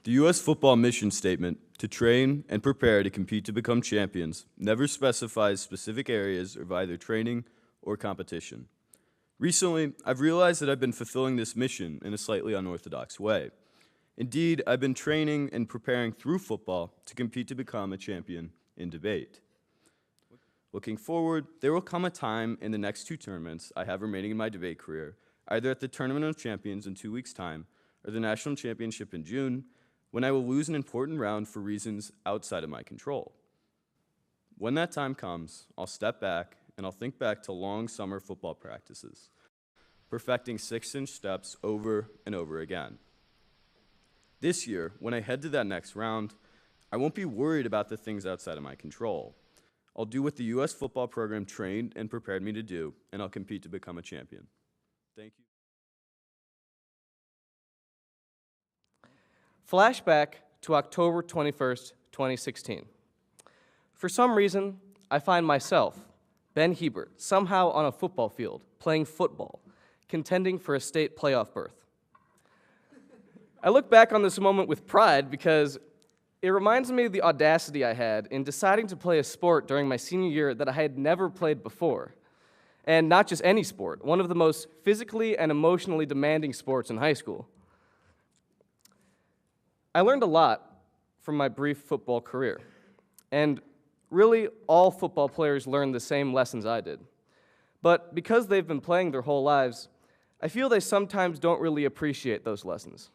The U.S. football mission statement, to train and prepare to compete to become champions, never specifies specific areas of either training or competition. Recently, I've realized that I've been fulfilling this mission in a slightly unorthodox way. Indeed, I've been training and preparing through football to compete to become a champion in debate. Looking forward, there will come a time in the next two tournaments I have remaining in my debate career, either at the Tournament of Champions in 2 weeks' time or the National Championship in June, when I will lose an important round for reasons outside of my control. When that time comes, I'll step back and I'll think back to long summer football practices, perfecting 6-inch steps over and over again. This year, when I head to that next round, I won't be worried about the things outside of my control. I'll do what the U.S. football program trained and prepared me to do, and I'll compete to become a champion. Thank you. Flashback to October 21st, 2016. For some reason, I find myself, Ben Hebert, somehow on a football field, playing football, contending for a state playoff berth. I look back on this moment with pride because it reminds me of the audacity I had in deciding to play a sport during my senior year that I had never played before. And not just any sport, one of the most physically and emotionally demanding sports in high school. I learned a lot from my brief football career, and really all football players learn the same lessons I did. But because they've been playing their whole lives, I feel they sometimes don't really appreciate those lessons.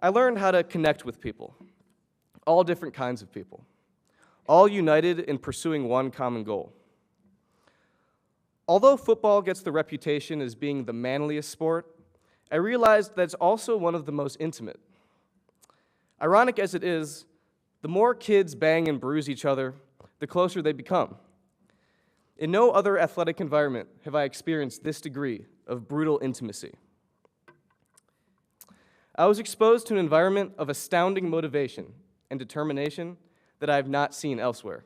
I learned how to connect with people, all different kinds of people, all united in pursuing one common goal. Although football gets the reputation as being the manliest sport, I realized that it's also one of the most intimate. Ironic as it is, the more kids bang and bruise each other, the closer they become. In no other athletic environment have I experienced this degree of brutal intimacy. I was exposed to an environment of astounding motivation and determination that I have not seen elsewhere.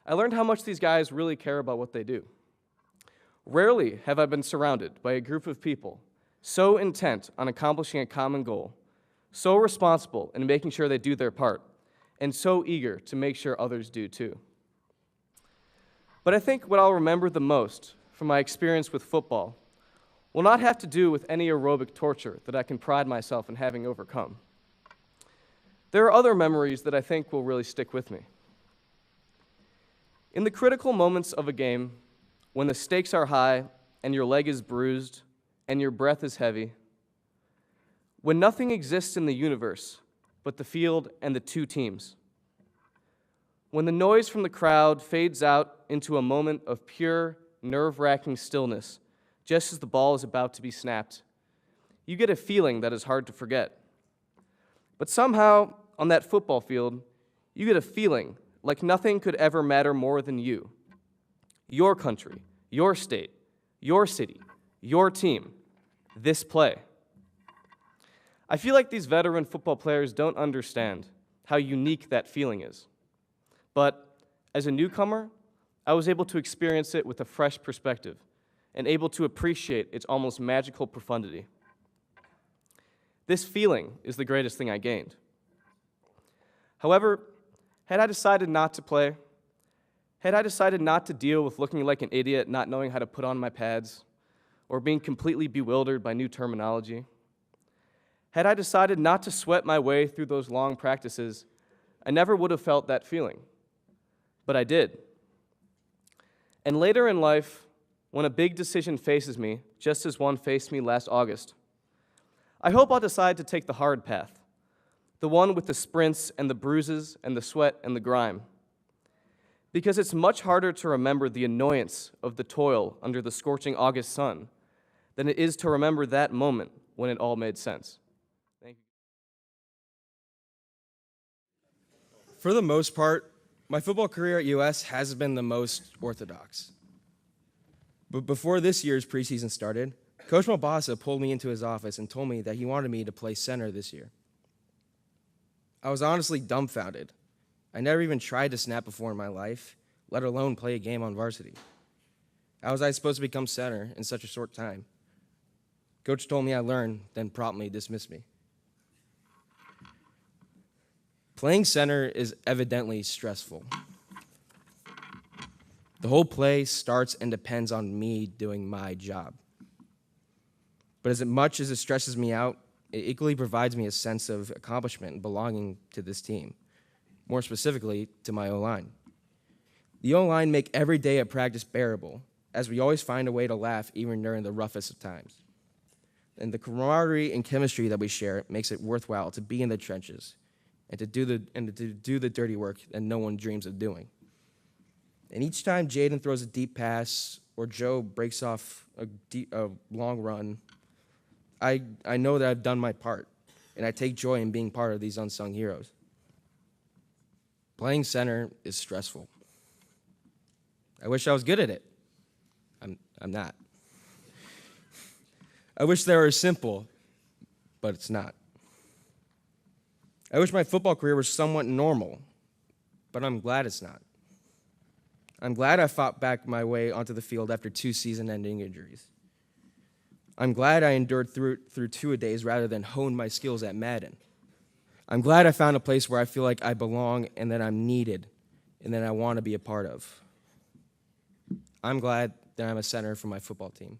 I learned how much these guys really care about what they do. Rarely have I been surrounded by a group of people so intent on accomplishing a common goal, so responsible in making sure they do their part, and so eager to make sure others do too. But I think what I'll remember the most from my experience with football will not have to do with any aerobic torture that I can pride myself in having overcome. There are other memories that I think will really stick with me. In the critical moments of a game, when the stakes are high and your leg is bruised and your breath is heavy, when nothing exists in the universe but the field and the two teams, when the noise from the crowd fades out into a moment of pure, nerve-wracking stillness, just as the ball is about to be snapped, you get a feeling that is hard to forget. But somehow, on that football field, you get a feeling like nothing could ever matter more than you, your country, your state, your city, your team, this play. I feel like these veteran football players don't understand how unique that feeling is. But as a newcomer, I was able to experience it with a fresh perspective and able to appreciate its almost magical profundity. This feeling is the greatest thing I gained. However, had I decided not to play, had I decided not to deal with looking like an idiot, not knowing how to put on my pads, or being completely bewildered by new terminology, had I decided not to sweat my way through those long practices, I never would have felt that feeling. But I did. And later in life, when a big decision faces me, just as one faced me last August, I hope I'll decide to take the hard path, the one with the sprints and the bruises and the sweat and the grime. Because it's much harder to remember the annoyance of the toil under the scorching August sun than it is to remember that moment when it all made sense. Thank you. For the most part, my football career at US has been the most orthodox. But before this year's preseason started, Coach Mabasa pulled me into his office and told me that he wanted me to play center this year. I was honestly dumbfounded. I never even tried to snap before in my life, let alone play a game on varsity. How was I supposed to become center in such a short time? Coach told me I learned, then promptly dismissed me. Playing center is evidently stressful. The whole play starts and depends on me doing my job. But as much as it stresses me out, it equally provides me a sense of accomplishment and belonging to this team, more specifically to my O-line. The O-line make every day at practice bearable, as we always find a way to laugh even during the roughest of times. And the camaraderie and chemistry that we share makes it worthwhile to be in the trenches and to do the dirty work that no one dreams of doing. And each time Jaden throws a deep pass or Joe breaks off a long run, I know that I've done my part, and I take joy in being part of these unsung heroes. Playing center is stressful. I wish I was good at it. I'm not. I wish they were simple, but it's not. I wish my football career was somewhat normal, but I'm glad it's not. I'm glad I fought back my way onto the field after 2 season-ending injuries. I'm glad I endured through 2-a-days rather than honed my skills at Madden. I'm glad I found a place where I feel like I belong and that I'm needed and that I want to be a part of. I'm glad that I'm a center for my football team.